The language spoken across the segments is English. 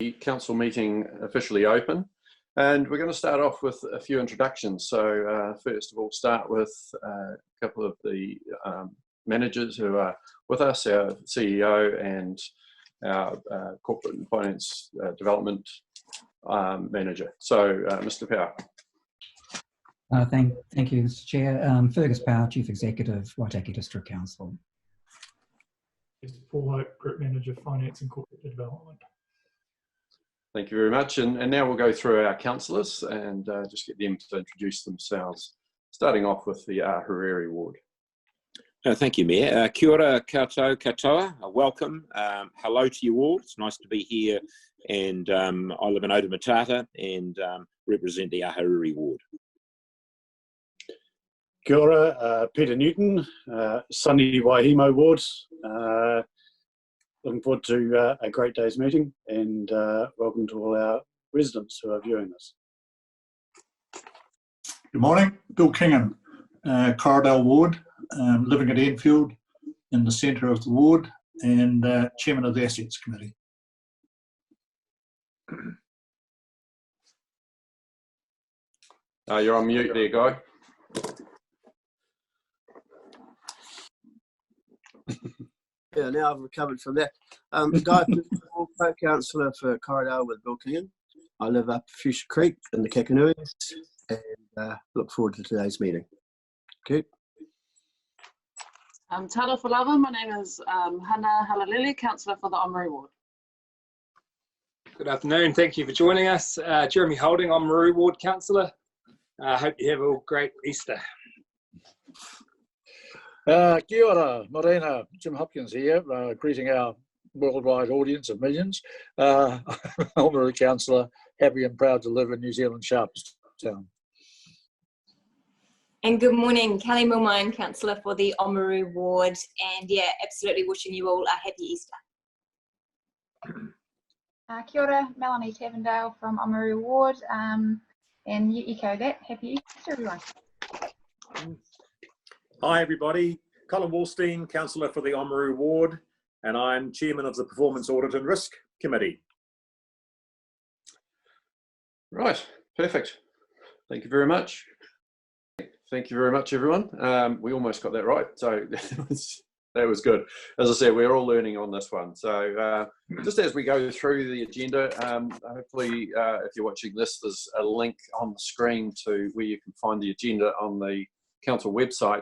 The council meeting officially open, and we're going to start off with a few introductions. So first of all, start with a couple of the managers who are with us, our CEO and our corporate and finance development manager. So Mr. Power. Thank you, Mr. Chair. Fergus Power, Chief Executive, Waitaki District Council. Mr. Paul Hope, Group Manager, Finance and Corporate Development. Thank you very much. And now we'll go through our councillors and just get them to introduce themselves, starting off with the Hariri Ward. Thank you, Mayor. Kia ora koutou katoa. Welcome. Hello to you all. It's nice to be here. And I live in Otamatata and represent the Hariri Ward. Kia ora, Peter Newton, sunny Waihimo Ward. Looking forward to a great day's meeting, and welcome to all our residents who are viewing this. Good morning, Bill Kingham, Corridale Ward, living at Enfield in the centre of the ward, and Chairman of the Assets Committee. You're on mute there, Guy. Yeah, now I've recovered from that. Guy, councillor for Corridale with Bill Kingham. I live up Fuchsia Creek in the Kakanuis and look forward to today's meeting. Okay. Talo Falava, my name is Hannah Halalili, councillor for the Oamaru Ward. Good afternoon, thank you for joining us. Jeremy Holding, Oamaru Ward councillor. I hope you have a great Easter. Kia ora, Morena, Jim Hopkins here, greeting our worldwide audience of millions. I'm a councillor, happy and proud to live in New Zealand's sharpest town. And good morning, Kelly Milmine, councillor for the Oamaru Ward, and yeah, absolutely wishing you all a happy Easter. Kia ora, Melanie Cavendale from Oamaru Ward, and you echo that. Happy Easter, everyone. Hi everybody, Colin Wallstein, councillor for the Oamaru Ward, and I'm chairman of the Performance Audit and Risk Committee. Right, perfect. Thank you very much. Thank you very much, everyone. We almost got that right, so that was good. As I said, we're all learning on this one. So just as we go through the agenda, hopefully if you're watching this, there's a link on the screen to where you can find the agenda on the council website.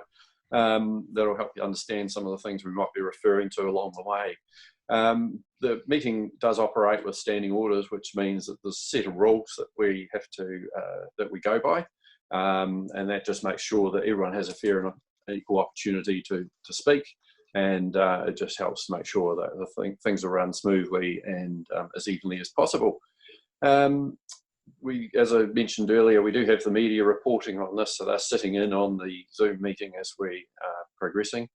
That'll help you understand some of the things we might be referring to along the way. The meeting does operate with standing orders, which means that there's a set of rules that we have to that we go by, and that just makes sure that everyone has a fair and equal opportunity to speak, and it just helps to make sure that the things are run smoothly and as evenly as possible. As I mentioned earlier, we do have the media reporting on this, so they're sitting in on the Zoom meeting as we are progressing.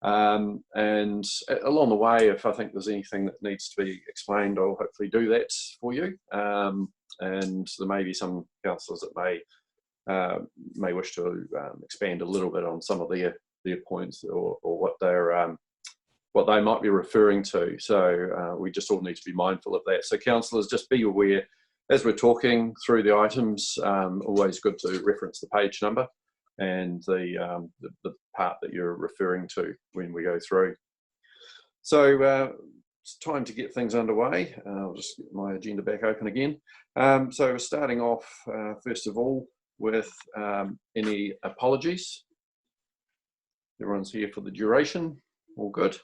And along the way, if I think there's anything that needs to be explained, I'll hopefully do that for you. And there may be some councillors that may wish to expand a little bit on some of their points or what they might be referring to. So we just all need to be mindful of that. So councillors, just be aware. As we're talking through the items, always good to reference the page number and the part that you're referring to when we go through. So it's time to get things underway. I'll just get my agenda back open again. So we're starting off, first of all, with any apologies. Everyone's here for the duration, all good.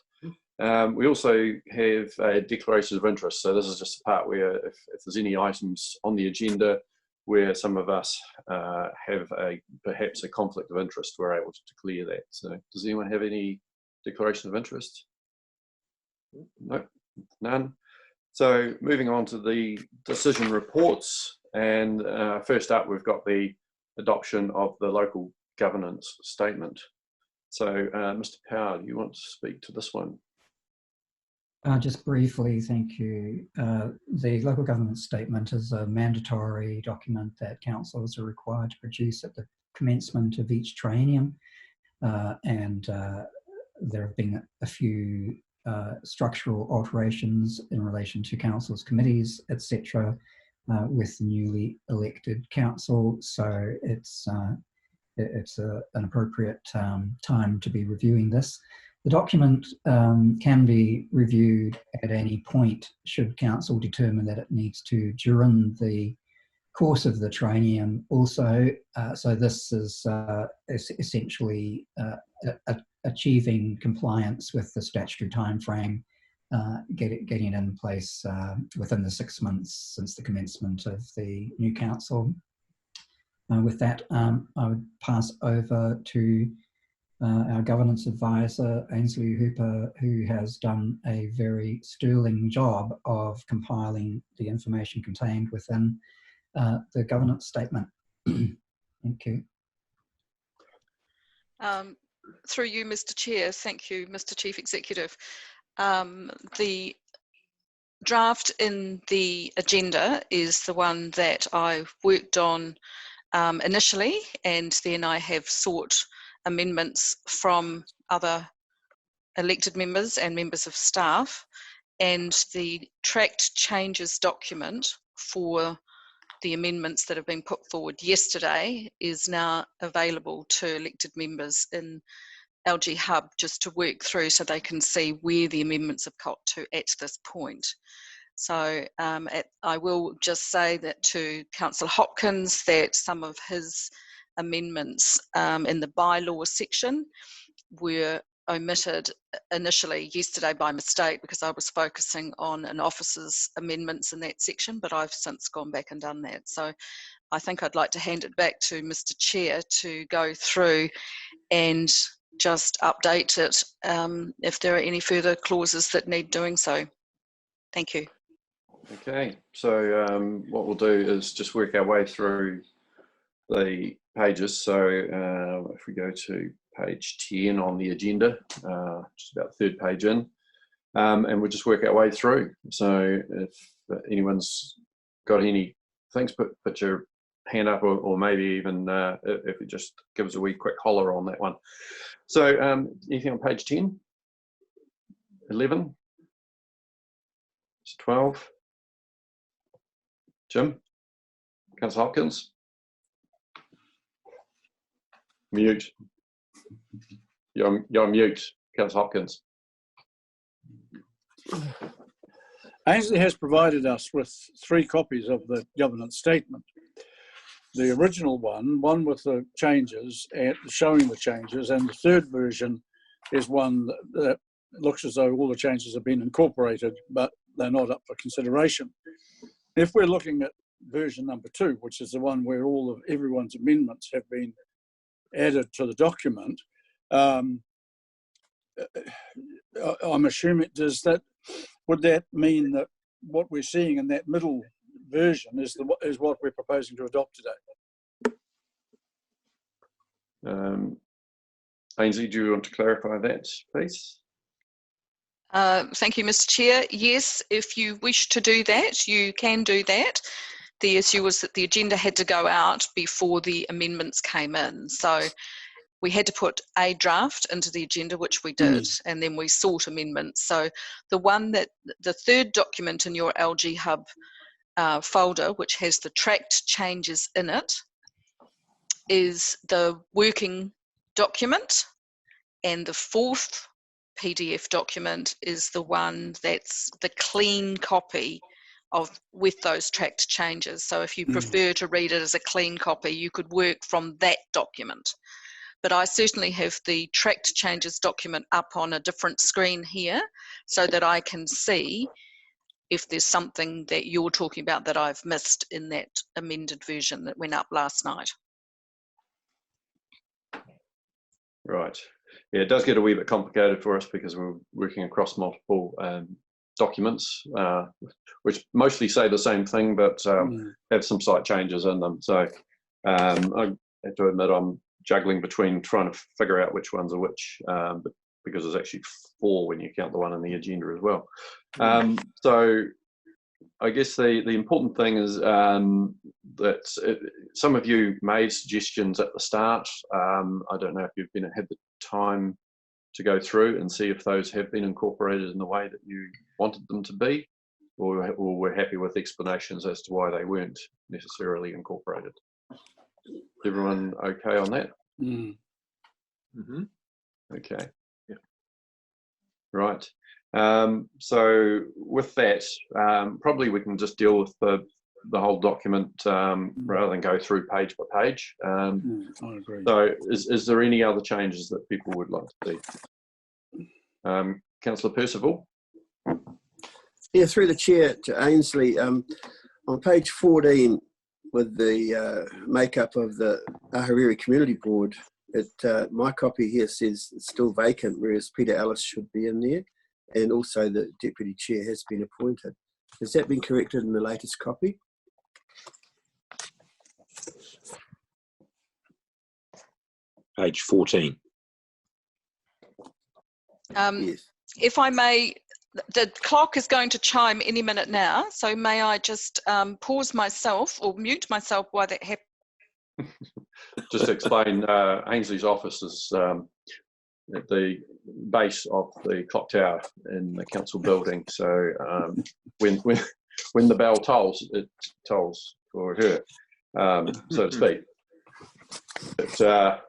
We also have a declaration of interest. So this is just the part where if there's any items on the agenda where some of us have perhaps a conflict of interest, we're able to declare that. So does anyone have any declaration of interest? No, none. So moving on to the decision reports, and first up we've got the adoption of the local governance statement. So Mr. Power, do you want to speak to this one? Just briefly, thank you. The local government statement is a mandatory document that councillors are required to produce at the commencement of each triennium, and there have been a few structural alterations in relation to councils, committees, etc., with the newly elected council. So it's an appropriate time to be reviewing this. The document can be reviewed at any point should council determine that it needs to during the course of the triennium also. So this is essentially achieving compliance with the statutory timeframe, getting it in place within the 6 months since the commencement of the new council. With that, I would pass over to our governance advisor, Ainslee Hooper, who has done a very sterling job of compiling the information contained within the governance statement. Thank you. Through you, Mr. Chair, thank you, Mr. Chief Executive. The draft in the agenda is the one that I worked on initially, and then I have sought amendments from other elected members and members of staff, and the tracked changes document for the amendments that have been put forward yesterday is now available to elected members in LG Hub just to work through so they can see where the amendments have got to at this point. So I will just say that to Councillor Hopkins that some of his amendments in the bylaw section were omitted initially yesterday by mistake because I was focusing on an officer's amendments in that section, but I've since gone back and done that. So I think I'd like to hand it back to Mr. Chair to go through and just update it if there are any further clauses that need doing so. Thank you. Okay, so what we'll do is just work our way through the pages. So if we go to page 10 on the agenda, just about the third page in, and we'll just work our way through. So if anyone's got any things, put your hand up, or maybe even if it just gives a wee quick holler on that one. So anything on page 10, 11, 12, Jim, Councillor Hopkins, mute. You're on mute, Councillor Hopkins. Ainslee has provided us with 3 copies of the governance statement. The original one with the changes, and showing the changes, and the third version is one that looks as though all the changes have been incorporated, but they're not up for consideration. If we're looking at version number 2, which is the one where all of everyone's amendments have been added to the document, I'm assuming, would that mean that what we're seeing in that middle version is what we're proposing to adopt today? Ainslee, do you want to clarify that, please? Thank you, Mr. Chair. Yes, if you wish to do that, you can do that. The issue was that the agenda had to go out before the amendments came in. So we had to put a draft into the agenda, which we did, and then we sought amendments. So the third document in your LG Hub folder, which has the tracked changes in it, is the working document, and the fourth PDF document is the one that's the clean copy with those tracked changes. So if you prefer to read it as a clean copy, you could work from that document. But I certainly have the tracked changes document up on a different screen here so that I can see if there's something that you're talking about that I've missed in that amended version that went up last night. Right. Yeah, it does get a wee bit complicated for us because we're working across multiple documents, which mostly say the same thing, but have some slight changes in them. So I have to admit I'm juggling between trying to figure out which ones are which, but because there's actually 4 when you count the one in the agenda as well. So I guess the important thing is that some of you made suggestions at the start. I don't know if you've had the time to go through and see if those have been incorporated in the way that you wanted them to be, or we're happy with explanations as to why they weren't necessarily incorporated. Is everyone okay on that? Mm-hmm. Okay. Yeah. Right. So with that, probably we can just deal with the whole document rather than go through page by page. I agree. So is there any other changes that people would like to see? Councillor Percival? Yeah, through the chair to Ainslee, on page 14 with the makeup of the Ahuriri Community Board, my copy here says it's still vacant, whereas Peter Ellis should be in there, and also the deputy chair has been appointed. Has that been corrected in the latest copy? Page 14. Yes. If I may, the clock is going to chime any minute now, so may I just pause myself or mute myself while that happens? Just to explain, Ainslee's office is at the base of the clock tower in the council building. So when the bell tolls, it tolls for her, so to speak. But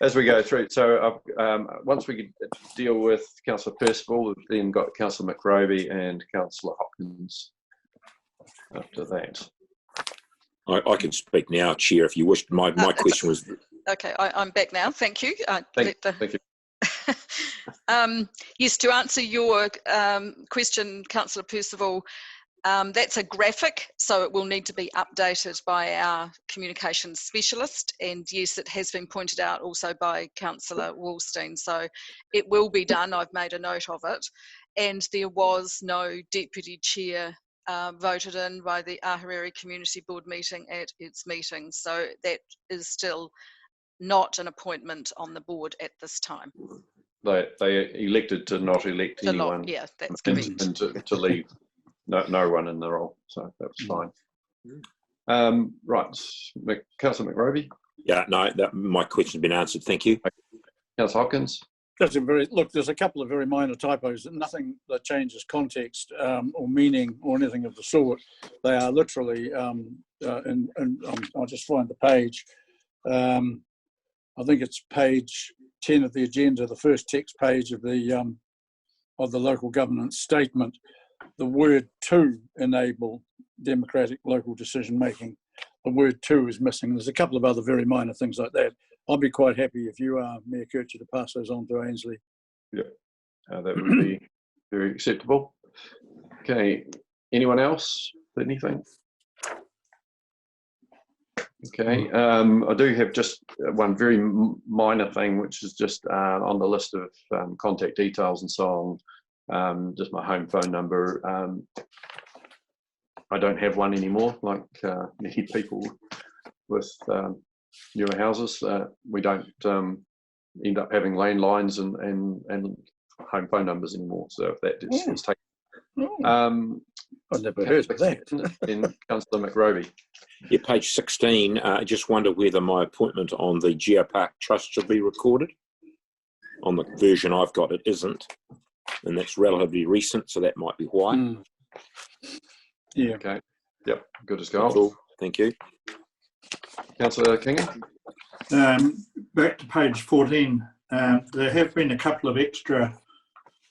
as we go through, so once we deal with Councillor Percival, we've then got Councillor McRoby and Councillor Hopkins after that. I can speak now, Chair, if you wish. My question was... Okay, I'm back now. Thank you. Thank you. Yes, to answer your question, Councillor Percival, that's a graphic, so it will need to be updated by our communications specialist. And yes, it has been pointed out also by Councillor Wallstein. So it will be done. I've made a note of it. And there was no deputy chair voted in by the Ahuriri Community Board meeting at its meeting. So that is still not an appointment on the board at this time. They elected to not elect anyone. Yeah, that's correct. And to leave no one in the role, so that was fine. Right, Councillor McRoby. Yeah, no, my question's been answered. Thank you. Councillor Hopkins. There's a couple of very minor typos. Nothing that changes context or meaning or anything of the sort. They are literally, and I'll just find the page. I think it's page 10 of the agenda, the first text page of the local governance statement. The word "to" enable democratic local decision making. The word "to" is missing. There's a couple of other very minor things like that. I'll be quite happy if you are, Mayor Kircher, to pass those on to Ainslee. Yeah, that would be very acceptable. Okay, anyone else? Anything? Okay, I do have just one very minor thing, which is just on the list of contact details and so on, just my home phone number. I don't have one anymore, like many people with newer houses. We don't end up having landlines and home phone numbers anymore. So if that is taken. I've never heard of that. In Councillor McRoby. Yeah, page 16. I just wonder whether my appointment on the Geopark Trust should be recorded. On the version I've got, it isn't. And that's relatively recent, so that might be why. Yeah. Okay. Yep. Good as gold. Cool. Thank you. Councillor Kingham. Back to page 14. There have been a couple of extra.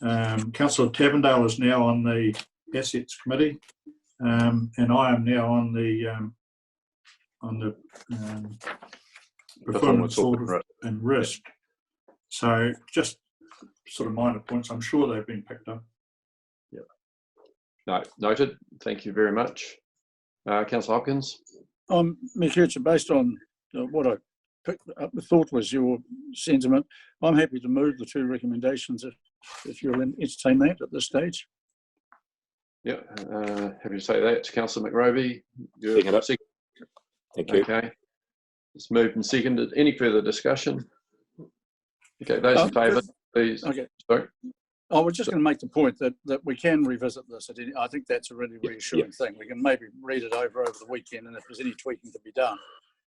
Councillor Tavendale is now on the Assets Committee, and I am now on the Performance Audit and Risk. So just sort of minor points. I'm sure they've been picked up. Yeah. No, noted. Thank you very much. Councillor Hopkins. Ms. Kircher, based on what I thought was your sentiment, I'm happy to move the two recommendations if you'll entertain that at this stage. Yeah, happy to say that. Councillor McRoby. Thank you. Okay. It's moved and seconded. Any further discussion? Okay, those in favour, please. Okay. Sorry. I was just going to make the point that we can revisit this. I think that's a really reassuring thing. We can maybe read it over the weekend, and if there's any tweaking to be done,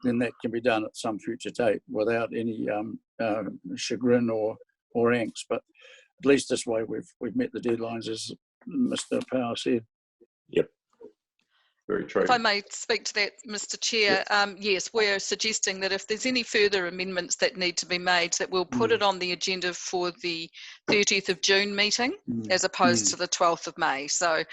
then that can be done at some future date without any chagrin or angst. But at least this way we've met the deadlines, as Mr. Power said. Yep. Very true. If I may speak to that, Mr. Chair, yes, we're suggesting that if there's any further amendments that need to be made, that we'll put it on the agenda for the 30th of June meeting, as opposed to the 12th of May. So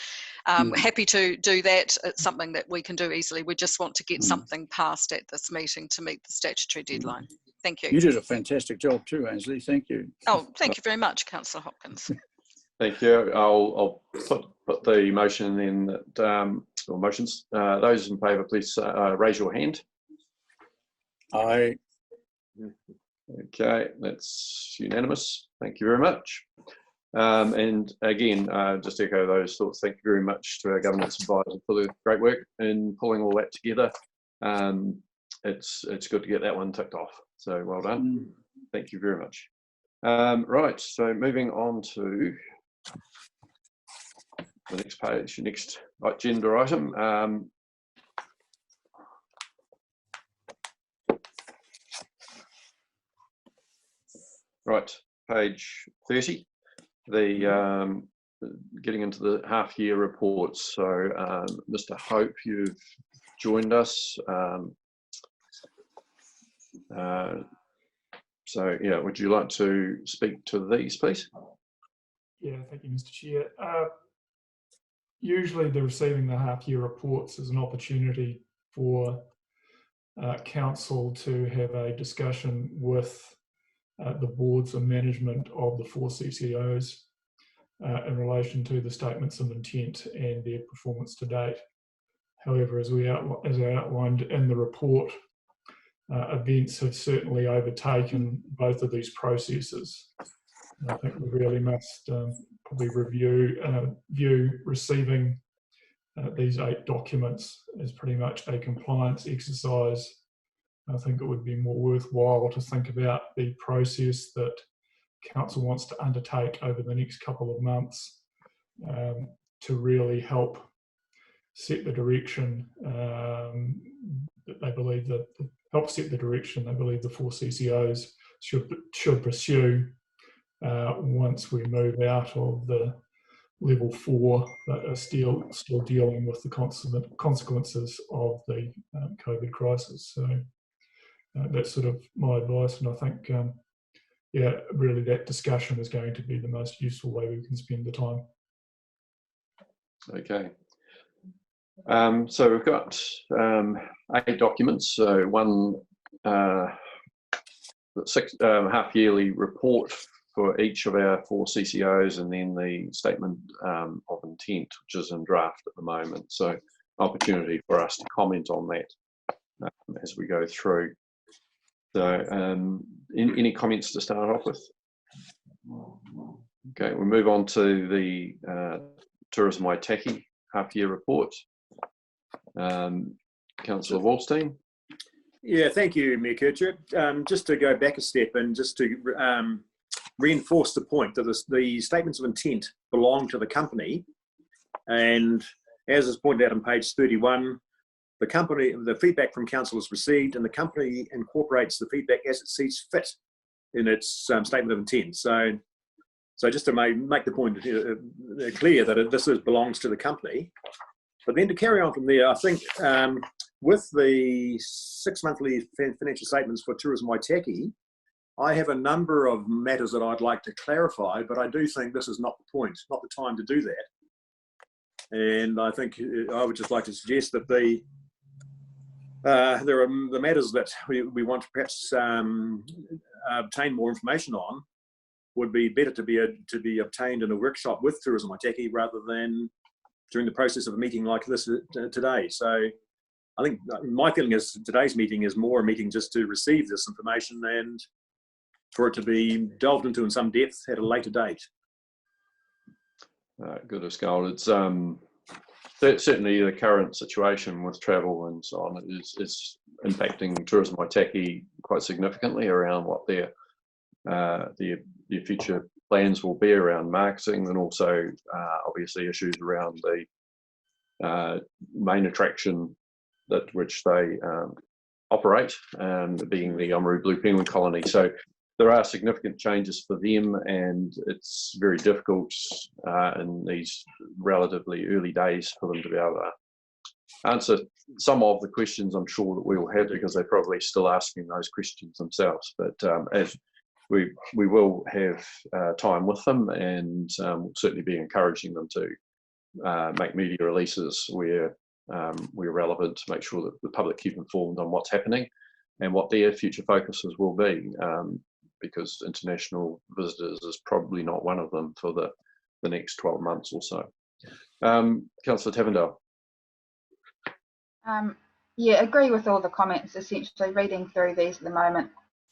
happy to do that. It's something that we can do easily. We just want to get something passed at this meeting to meet the statutory deadline. Thank you. You did a fantastic job too, Ainslee. Thank you. Oh, thank you very much, Councillor Hopkins. Thank you. I'll put the motion in that, or motions. Those in favour, please raise your hand. Aye. Okay, that's unanimous. Thank you very much. And again, just echo those thoughts. Thank you very much to our governance advisor for the great work in pulling all that together. It's good to get that one ticked off. So well done. Thank you very much. Right, so moving on to the next page, next agenda item. Right, page 30. The getting into the half-year reports. So, Mr. Hope, you've joined us. So, yeah, would you like to speak to these, please? Yeah, thank you, Mr. Chair. Usually the receiving the half-year reports is an opportunity for council to have a discussion with the boards and management of the 4 CCOs in relation to the statements of intent and their performance to date. However, as I outlined in the report, events have certainly overtaken both of these processes. And I think we really must probably view receiving these 8 documents as pretty much a compliance exercise. I think it would be more worthwhile to think about the process that council wants to undertake over the next couple of months to really help set the direction that they believe the 4 CCOs should pursue once we move out of the level 4 that are still dealing with the consequences of the COVID crisis. So that's sort of my advice, and I think yeah, really that discussion is going to be the most useful way we can spend the time. Okay. So we've got 8 documents. So one half-yearly report for each of our 4 CCOs, and then the statement of intent, which is in draft at the moment. So opportunity for us to comment on that as we go through. So any comments to start off with? Okay, we'll move on to the Tourism Waitaki half-year report. Councillor Wallstein. Yeah, thank you, Mayor Kircher. Just to go back a step and just to reinforce the point that the statements of intent belong to the company, and as is pointed out on page 31, the feedback from council is received, and the company incorporates the feedback as it sees fit in its statement of intent. So just to make the point clear that this belongs to the company. But then to carry on from there, I think with the 6 monthly financial statements for Tourism Waitaki, I have a number of matters that I'd like to clarify, but I do think this is not the point, not the time to do that. And I think I would just like to suggest that there are the matters that we want to perhaps obtain more information on would be better to be obtained in a workshop with Tourism Waitaki rather than during the process of a meeting like this today. So I think my feeling is today's meeting is more a meeting just to receive this information and for it to be delved into in some depth at a later date. Good as gold. It's certainly the current situation with travel and so on is impacting Tourism Waitaki quite significantly around what their future plans will be around marketing, and also obviously issues around the main attraction which they operate, being the Oamaru Blue Penguin Colony. So there are significant changes for them, and it's very difficult in these relatively early days for them to be able to answer some of the questions I'm sure that we will have, because they're probably still asking those questions themselves. But as we will have time with them, and we'll certainly be encouraging them to make media releases where we're relevant, to make sure that the public keep informed on what's happening and what their future focuses will be, because international visitors is probably not one of them for the next 12 months or so. Councillor Tavendale. Yeah, agree with all the comments. Essentially, reading through these at the moment,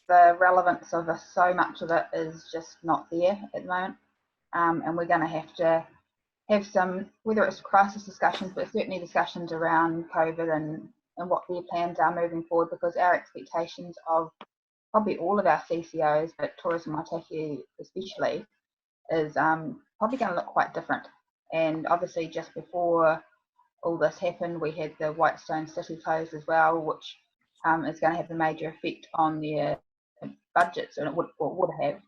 the relevance of so much of it is just not there at the moment, and we're going to have some, whether it's crisis discussions, but certainly discussions around COVID and what their plans are moving forward, because our expectations of probably all of our CCOs, but Tourism Waitaki especially, is probably going to look quite different. And obviously just before all this happened, we had the Whitestone City closed as well, which is going to have a major effect on their budgets, and it would have.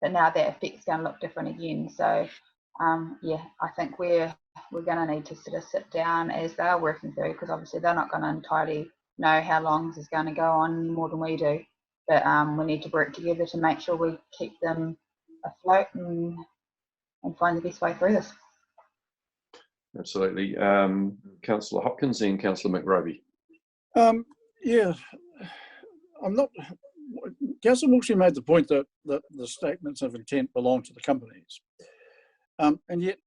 But now that effect's going to look different again. So yeah, I think we're going to need to sort of sit down as they're working through, because obviously they're not going to entirely know how long this is going to go on more than we do. But we need to work together to make sure we keep them afloat and find the best way through this. Absolutely. Councillor Hopkins and Councillor McRoby. Yeah, I'm not. Councillor Wilson made the point that the statements of intent belong to the companies. And yet,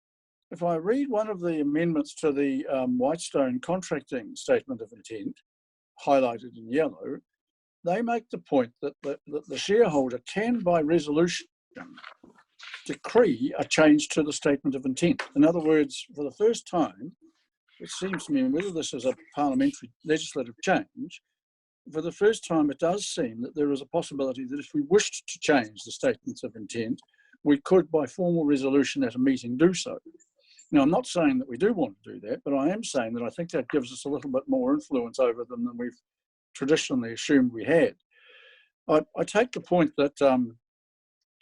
if I read one of the amendments to the Whitestone contracting statement of intent, highlighted in yellow, they make the point that the shareholder can, by resolution, decree a change to the statement of intent. In other words, for the first time, it seems to me, whether this is a parliamentary legislative change, for the first time it does seem that there is a possibility that if we wished to change the statements of intent, we could, by formal resolution at a meeting, do so. Now, I'm not saying that we do want to do that, but I am saying that I think that gives us a little bit more influence over them than we've traditionally assumed we had. I take the point that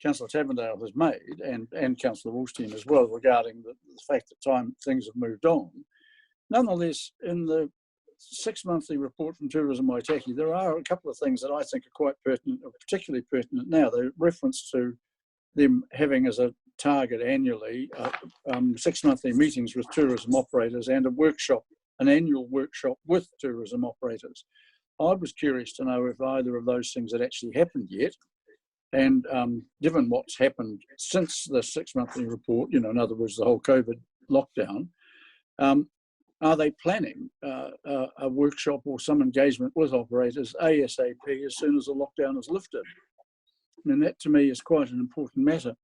Councillor Tavendale has made, and Councillor Wallstein as well, regarding the fact that things have moved on. Nonetheless, in the 6-monthly report from Tourism Waitaki, there are a couple of things that I think are quite pertinent, or particularly pertinent now. The reference to them having as a target annually 6 monthly meetings with tourism operators and an annual workshop with tourism operators. I was curious to know if either of those things had actually happened yet, and given what's happened since the 6-monthly report, in other words, the whole COVID lockdown, are they planning a workshop or some engagement with operators ASAP as soon as the lockdown is lifted? I mean, that to me is quite an important matter.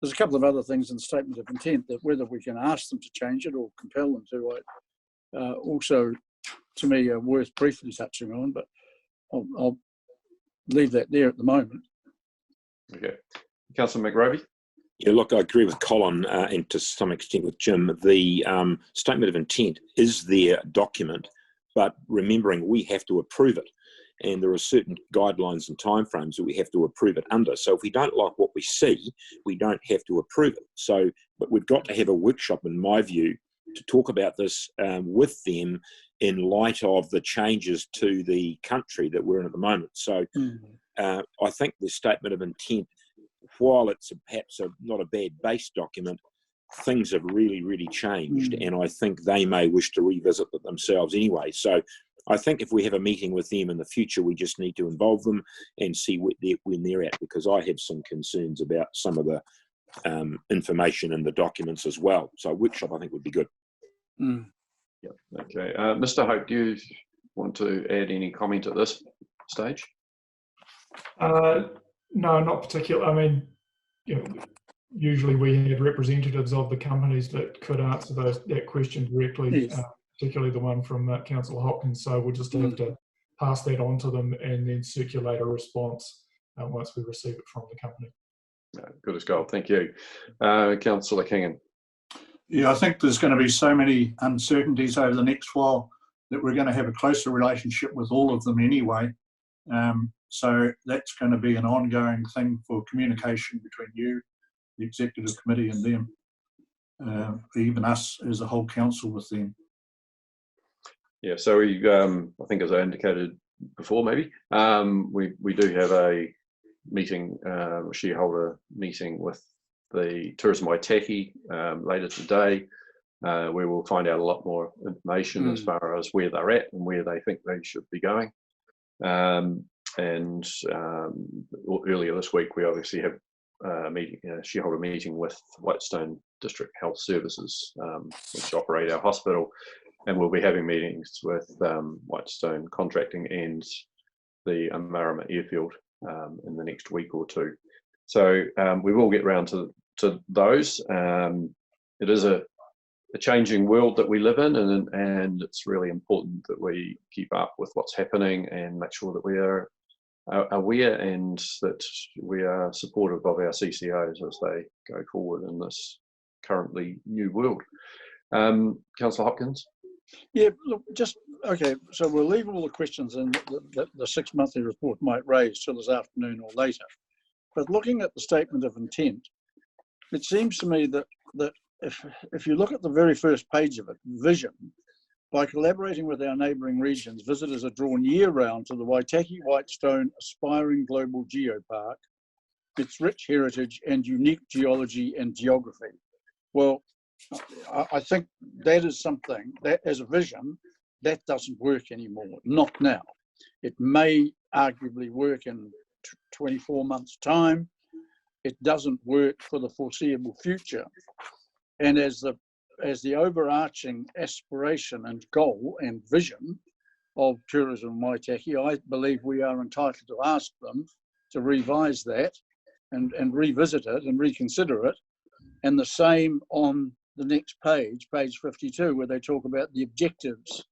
There's a couple of other things in the statement of intent that whether we can ask them to change it or compel them to, also to me are worth briefly touching on, but I'll leave that there at the moment. Okay. Councillor McRoby. Yeah, look, I agree with Colin and to some extent with Jim. The statement of intent is their document, but remembering we have to approve it. And there are certain guidelines and timeframes that we have to approve it under. So if we don't like what we see, we don't have to approve it. So, but we've got to have a workshop, in my view, to talk about this with them in light of the changes to the country that we're in at the moment. So I think the statement of intent, while it's perhaps not a bad base document, things have really, really changed. And I think they may wish to revisit it themselves anyway. So I think if we have a meeting with them in the future, we just need to involve them and see when they're at, because I have some concerns about some of the information in the documents as well. So a workshop, I think, would be good. Yeah. Okay. Mr. Hope, do you want to add any comment at this stage? No, not particularly. I mean, usually we had representatives of the companies that could answer that question directly. Yes. Particularly the one from Councillor Hopkins, so we'll just have to pass that on to them and then circulate a response once we receive it from the company. Good as gold, thank you. Councillor Kingan. Yeah, I think there's going to be so many uncertainties over the next while. that we're going to have a closer relationship with all of them anyway. So that's going to be an ongoing thing for communication between you, the executive committee, and them, even us as a whole council with them. Yeah, so we, I think as I indicated before, maybe, we do have a meeting, shareholder meeting with the Tourism Waitaki later today. We will find out a lot more information as far as where they're at and where they think they should be going. Earlier this week, we obviously have a shareholder meeting with Whitestone District Health Services, which operate our hospital, and we'll be having meetings with Whitestone Contracting and the Marama Airfield in the next week or two. So we will get round to those. It is a changing world that we live in, and it's really important that we keep up with what's happening and make sure that we are aware and that we are supportive of our CCOs as they go forward in this currently new world. Councillor Hopkins? Yeah, look, okay, so we'll leave all the questions in the 6 monthly report might raise till this afternoon or later. But looking at the statement of intent, it seems to me that if you look at the very first page of it, vision, by collaborating with our neighbouring regions, visitors are drawn year-round to the Waitaki Whitestone Aspiring Global Geopark, its rich heritage and unique geology and geography. Well, I think that is something that, as a vision, that doesn't work anymore, not now. It may arguably work in 24 months' time. It doesn't work for the foreseeable future. And as the overarching aspiration and goal and vision of Tourism Waitaki, I believe we are entitled to ask them to revise that and revisit it and reconsider it. And the same on the next page, page 52, where they talk about the objectives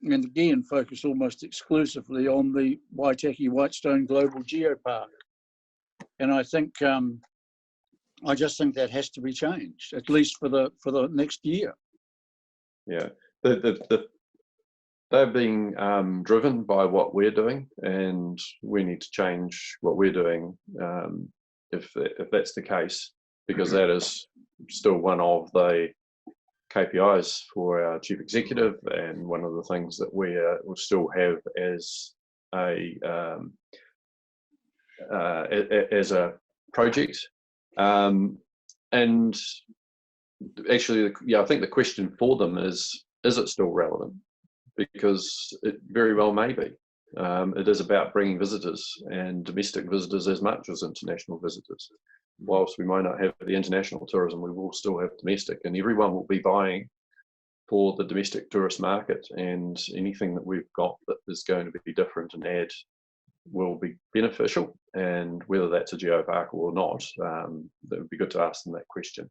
and again focus almost exclusively on the Waitaki Whitestone Global Geopark. And I think I just think that has to be changed, at least for the next year. Yeah, they're being driven by what we're doing, and we need to change what we're doing if that's the case, because that is still one of the KPIs for our chief executive, and one of the things that we will still have as a project. And actually, I think the question for them is it still relevant? Because it very well may be. It is about bringing visitors, and domestic visitors as much as international visitors. Whilst we might not have the international tourism, we will still have domestic, and everyone will be buying for the domestic tourist market, and anything that we've got that is going to be different and add will be beneficial, and whether that's a geopark or not, that would be good to ask them that question.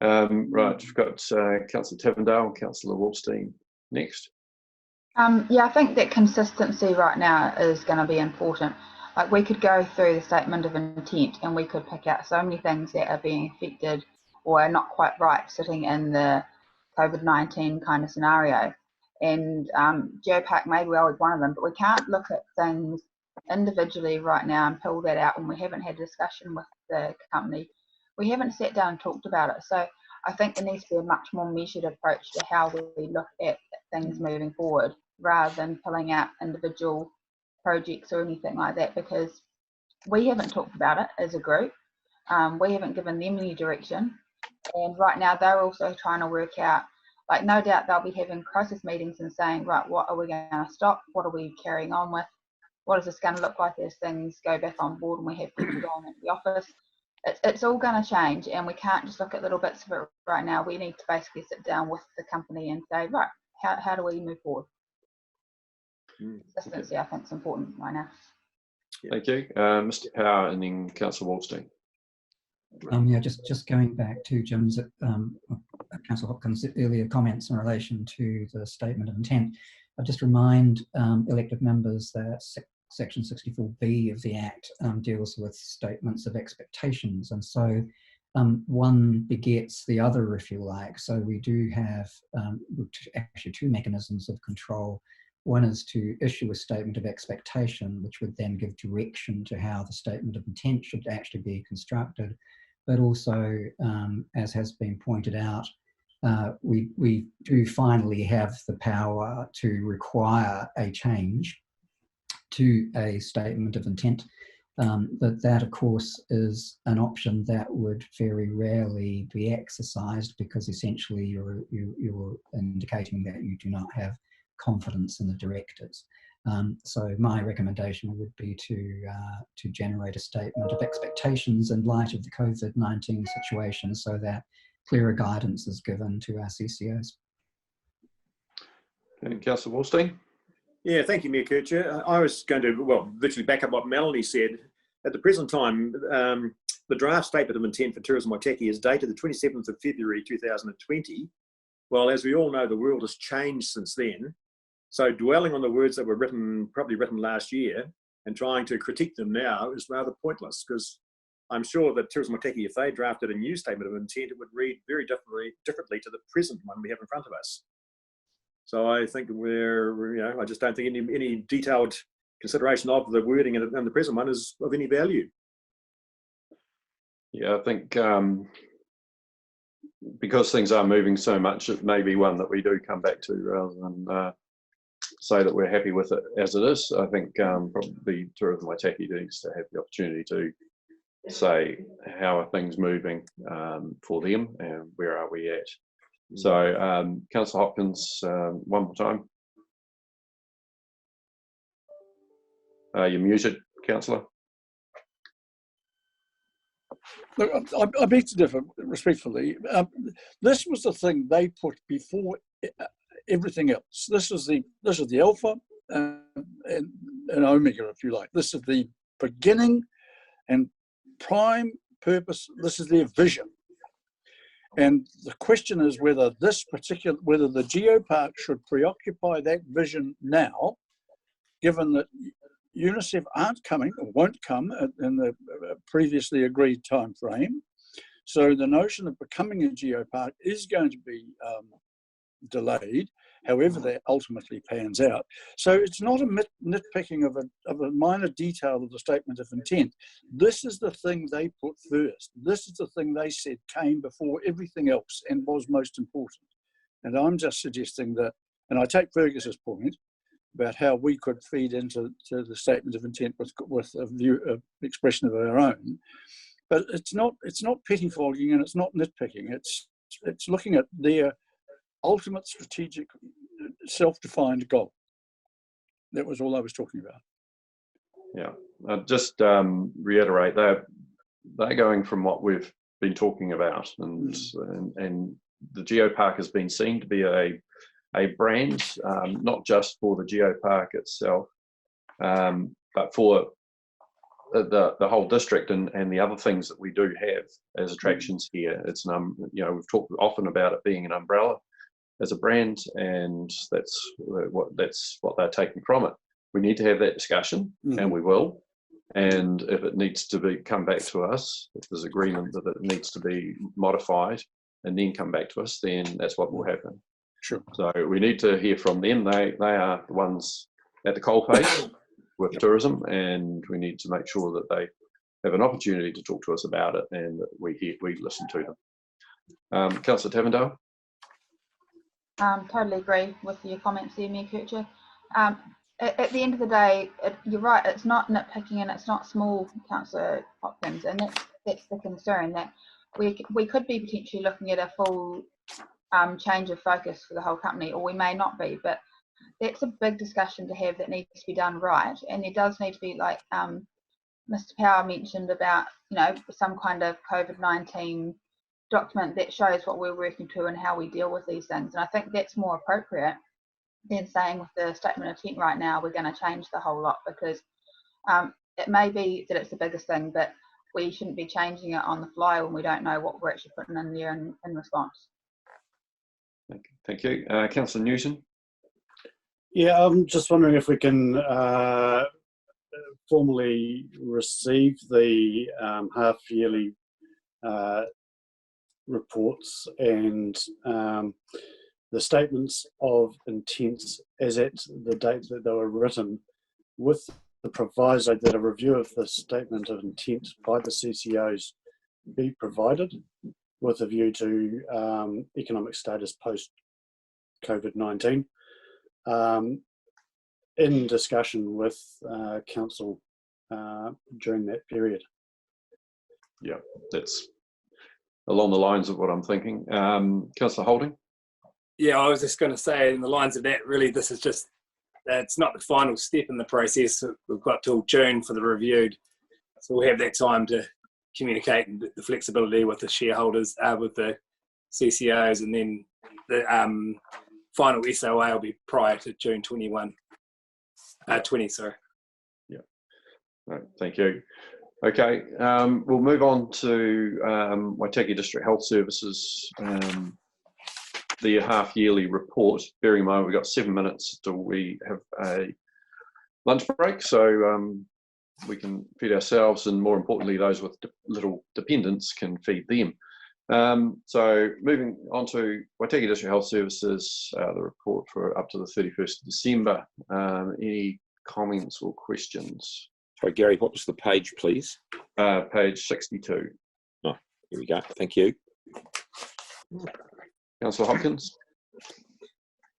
Right, we've got Councillor Tavendale and Councillor Wallstein next. Yeah, I think that consistency right now is going to be important. Like, we could go through the statement of intent and we could pick out so many things that are being affected or are not quite right sitting in the COVID-19 kind of scenario. And geopark may well be one of them, but we can't look at things individually right now and pull that out when we haven't had a discussion with the company. We haven't sat down and talked about it. So I think there needs to be a much more measured approach to how we look at things moving forward, rather than pulling out individual projects or anything like that, because we haven't talked about it as a group. We haven't given them any direction. And right now they're also trying to work out, like, no doubt they'll be having crisis meetings and saying, right, what are we going to stop? What are we carrying on with? What is this going to look like as things go back on board and we have people going into the office? It's all going to change, and we can't just look at little bits of it right now. We need to basically sit down with the company and say, right, how do we move forward? Consistency, I think, is important right now. Thank you. Mr. Power and then Councillor Wallstein. Yeah, just going back to Jim's, Councillor Hopkins' earlier comments in relation to the statement of intent, I just remind elected members that Section 64B of the Act deals with statements of expectations, and so one begets the other, if you like. So we do have actually two mechanisms of control. One is to issue a statement of expectation, which would then give direction to how the statement of intent should actually be constructed. But also, as has been pointed out, we do finally have the power to require a change to a statement of intent. That, of course, is an option that would very rarely be exercised, because essentially you're indicating that you do not have confidence in the directors. So my recommendation would be to generate a statement of expectations in light of the COVID-19 situation, so that clearer guidance is given to our CCOs. Okay, Councillor Wallstein. Yeah, thank you, Mayor Kircher. I was going to, well, literally back up what Melanie said. At the present time, the draft statement of intent for Tourism Waitaki is dated the 27th of February 2020. Well, as we all know, the world has changed since then. So dwelling on the words that were written, probably written last year, and trying to critique them now is rather pointless, because I'm sure that Tourism Waitaki, if they drafted a new statement of intent, it would read very differently to the present one we have in front of us. So I think I just don't think any detailed consideration of the wording in the present one is of any value. Yeah, I think because things are moving so much, it may be one that we do come back to rather than say that we're happy with it as it is. I think probably Tourism Waitaki needs to have the opportunity to say how are things moving for them and where are we at. So, Councillor Hopkins, one more time. You're muted, Councillor. Look, I beg to differ respectfully. This was the thing they put before everything else. This is the alpha and omega, if you like. This is the beginning and prime purpose. This is their vision. And the question is whether the geopark should preoccupy that vision now, given that UNICEF aren't coming or won't come in the previously agreed time frame. So the notion of becoming a geopark is going to be delayed, however that ultimately pans out. So it's not a nitpicking of a minor detail of the statement of intent. This is the thing they put first. This is the thing they said came before everything else and was most important. And I'm just suggesting that, and I take Fergus's point about how we could feed into the statement of intent with a expression of our own, but it's not pettifogging and it's not nitpicking. It's looking at their ultimate strategic self-defined goal. That was all I was talking about. Yeah, just reiterate that they're going from what we've been talking about, and the geopark has been seen to be a brand, not just for the geopark itself, but for the whole district and the other things that we do have as attractions here. It's we've talked often about it being an umbrella as a brand, and that's what they're taking from it. We need to have that discussion, and we will. And if it needs to come back to us, if there's agreement that it needs to be modified and then come back to us, then that's what will happen. Sure. So we need to hear from them. They are the ones at the coalface with tourism, and we need to make sure that they have an opportunity to talk to us about it, and that we listen to them. Councillor Tavendale. Totally agree with your comments there, Mayor Kircher. At the end of the day, you're right, it's not nitpicking and it's not small, Councillor Hopkins, and that's the concern, that we could be potentially looking at a full change of focus for the whole company, or we may not be, but that's a big discussion to have that needs to be done right. And there does need to be, like Mr. Power mentioned about, some kind of COVID-19 document that shows what we're working to and how we deal with these things. And I think that's more appropriate than saying with the statement of intent right now, we're going to change the whole lot, because it may be that it's the biggest thing, but we shouldn't be changing it on the fly when we don't know what we're actually putting in there in response. Thank you. Councillor Newton. Yeah, I'm just wondering if we can formally receive the half-yearly reports and the statements of intents as at the date that they were written, with the proviso that a review of the statement of intent by the CCOs be provided with a view to economic status post COVID-19 in discussion with council during that period. Yeah, that's along the lines of what I'm thinking. Councillor Holding? Yeah, I was just going to say, in the lines of that, really, this is just, it's not the final step in the process. We've got till June for the review. So we'll have that time to communicate the flexibility with the shareholders, with the CCOs, and then the final SOA will be prior to June 20, sorry. Yeah, right, thank you. Okay, we'll move on to Waitaki District Health Services, the half-yearly report. Bearing in mind we've got 7 minutes till we have a lunch break, so we can feed ourselves, and more importantly, those with little dependents can feed them. So moving on to Waitaki District Health Services, the report for up to the 31st of December. Any comments or questions? Sorry, Gary, what was the page, please? Page 62. Oh, here we go. Thank you. Councillor Hopkins,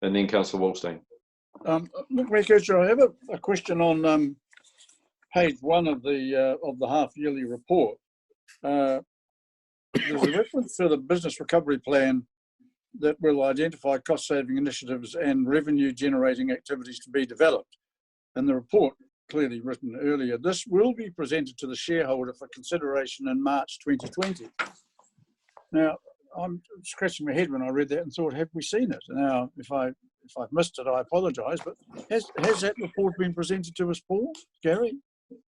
and then Councillor Wallstein. Look, Kircher, I have a question on page 1 of the half-yearly report. There's a reference to the business recovery plan that will identify cost-saving initiatives and revenue-generating activities to be developed. And the report, clearly written earlier, this will be presented to the shareholder for consideration in March 2020. Now, I'm scratching my head when I read that and thought, have we seen it? Now, if I've missed it, I apologise, but has that report been presented to us, Paul, Gary,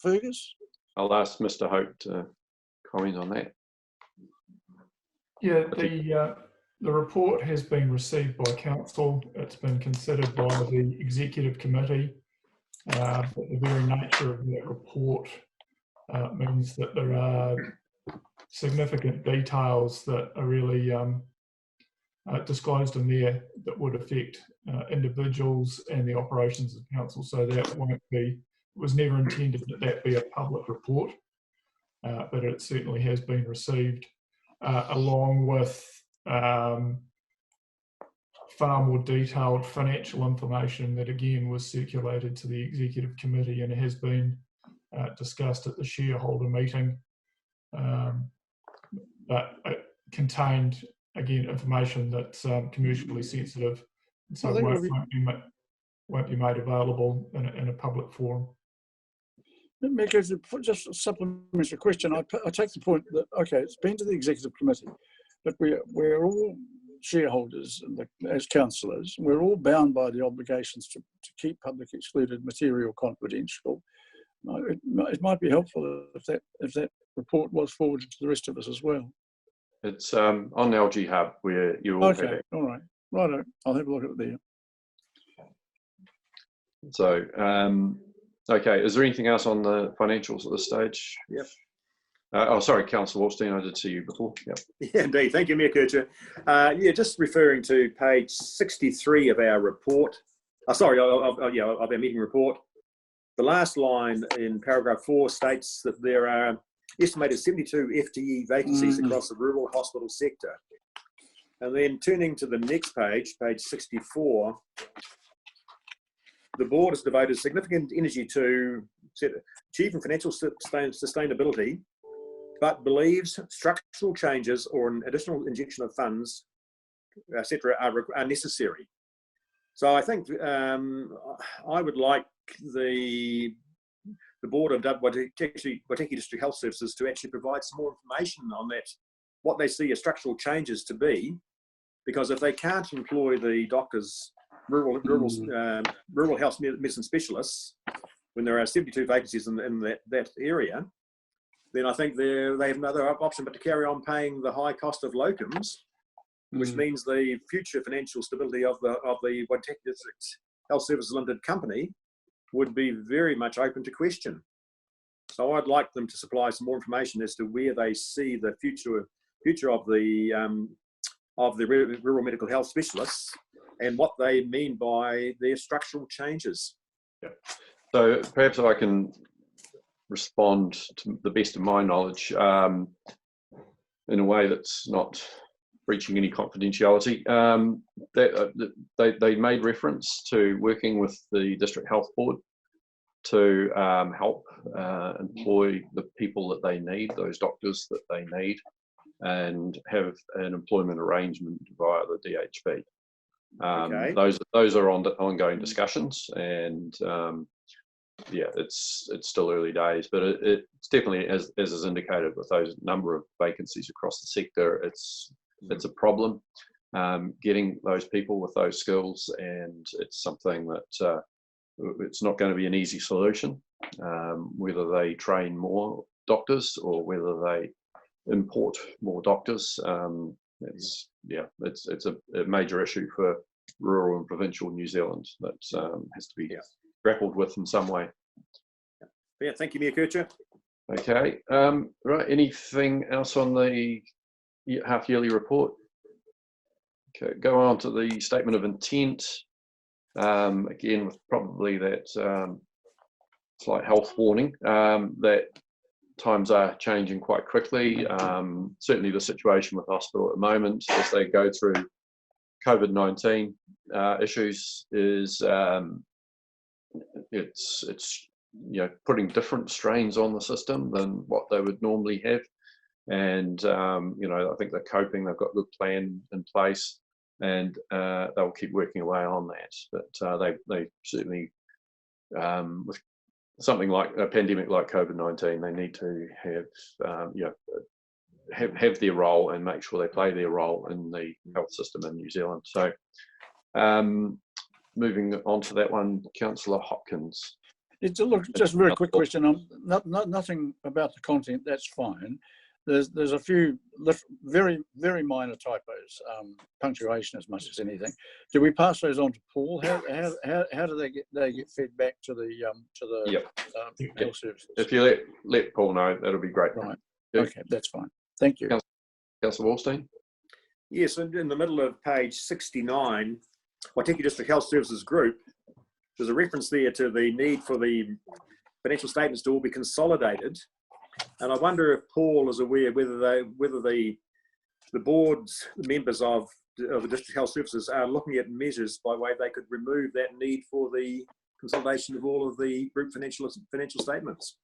Fergus? I'll ask Mr. Hope to comment on that. Yeah, the report has been received by council. It's been considered by the executive committee. But the very nature of that report means that there are significant details that are really disclosed in there that would affect individuals and the operations of council. So that won't be, it was never intended that that be a public report, but it certainly has been received along with far more detailed financial information that again was circulated to the executive committee and has been discussed at the shareholder meeting. But it contained, again, information that's commercially sensitive, so won't be made available in a public forum. Because just a supplementary question, I take the point that, okay, it's been to the executive committee, but we're all shareholders as councillors. We're all bound by the obligations to keep public excluded material confidential. It might be helpful if that report was forwarded to the rest of us as well. It's on LG Hub where you all have it. All right, righto. I'll have a look at it there. So, okay, is there anything else on the financials at this stage? Yep. Oh, sorry, Councillor Wallstein, I did see you before. Yep. Yeah, indeed. Thank you, Mayor Kircher. Yeah, just referring to page 63 of our report. Of our meeting report. The last line in paragraph 4 states that there are estimated 72 FTE vacancies across the rural hospital sector. And then turning to the next page, page 64, the board has devoted significant energy to achieving financial sustainability, but believes structural changes or an additional injection of funds, etc., are necessary. So I think I would like the board of Waitaki District Health Services to actually provide some more information on that, what they see as structural changes to be, because if they can't employ the doctors, rural health medicine specialists, when there are 72 vacancies in that area, then I think they have another option but to carry on paying the high cost of locums, which means the future financial stability of the Waitaki District Health Services Limited Company would be very much open to question. So I'd like them to supply some more information as to where they see the future future of the rural medical health specialists and what they mean by their structural changes. Yeah. So perhaps if I can respond to the best of my knowledge in a way that's not breaching any confidentiality. They made reference to working with the District Health Board to help employ the people that they need, those doctors that they need, and have an employment arrangement via the DHB. Okay. Those are ongoing discussions, and yeah, it's still early days, but it's definitely, as is indicated with those number of vacancies across the sector, it's a problem getting those people with those skills, and it's something that it's not going to be an easy solution, whether they train more doctors or whether they import more doctors. It's a major issue for rural and provincial New Zealand that has to be grappled with in some way. Yeah, thank you, Mayor Kircher. Okay, right, anything else on the half-yearly report? Okay, go on to the statement of intent. Again, with probably that slight health warning that times are changing quite quickly. Certainly the situation with the hospital at the moment as they go through COVID-19 issues is it's putting different strains on the system than what they would normally have, and I think they're coping. They've got a good plan in place, and they'll keep working away on that. But they certainly, with something like a pandemic like COVID-19, they need to have their role and make sure they play their role in the health system in New Zealand. So moving on to that one, Councillor Hopkins. Look, just a very quick question. Nothing about the content, that's fine. There's a few very, very minor typos, punctuation as much as anything. Do we pass those on to Paul? How do they get fed back to the health services? If you let Paul know, that'll be great. Right. Okay, that's fine. Thank you. Councillor Wallstein. Yes, and in the middle of page 69, Waitaki District Health Services Group, there's a reference there to the need for the financial statements to all be consolidated. And I wonder if Paul is aware whether the board's members of the District Health Services are looking at measures by way they could remove that need for the consolidation of all of the group financial statements.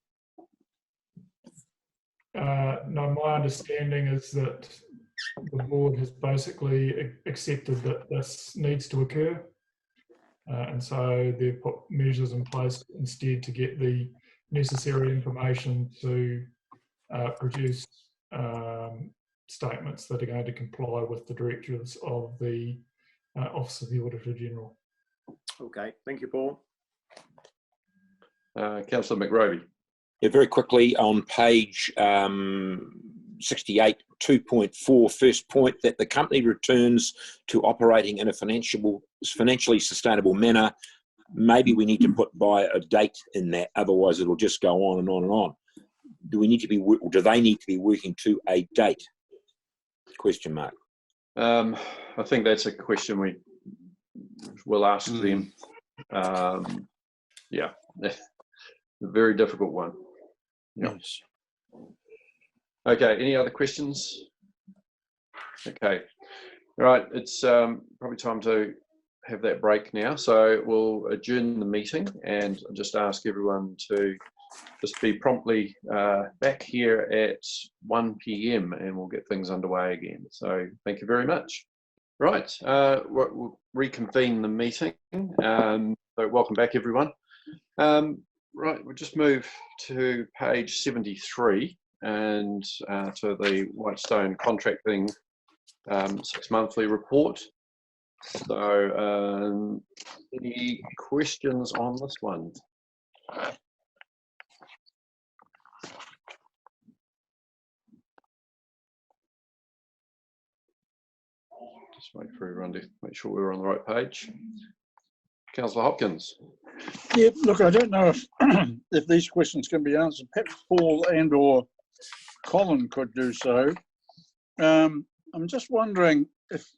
No, my understanding is that the board has basically accepted that this needs to occur, and so they've put measures in place instead to get the necessary information to produce statements that are going to comply with the directives of the Office of the Auditor General. Okay, thank you, Paul. Councillor McRovey. Yeah, very quickly on page 68, 2.4, first point, that the company returns to operating in a financially sustainable manner. Maybe we need to put by a date in that, otherwise it'll just go on and on and on. Do we need to be, or do they need to be working to a date? Question mark. I think that's a question we will ask them. Yeah, a very difficult one. Yes. Okay, any other questions? Okay, all right, it's probably time to have that break now. So we'll adjourn the meeting and just ask everyone to just be promptly back here at 1 p.m. and we'll get things underway again. So thank you very much. Right, we'll reconvene the meeting. So welcome back, everyone. Right, we'll just move to page 73 and to the Whitestone Contracting 6-monthly report. So any questions on this one? Just wait for everyone to make sure we're on the right page. Councillor Hopkins. Yeah, look, I don't know if if these questions can be answered. Perhaps Paul and or Colin could do so. I'm just wondering if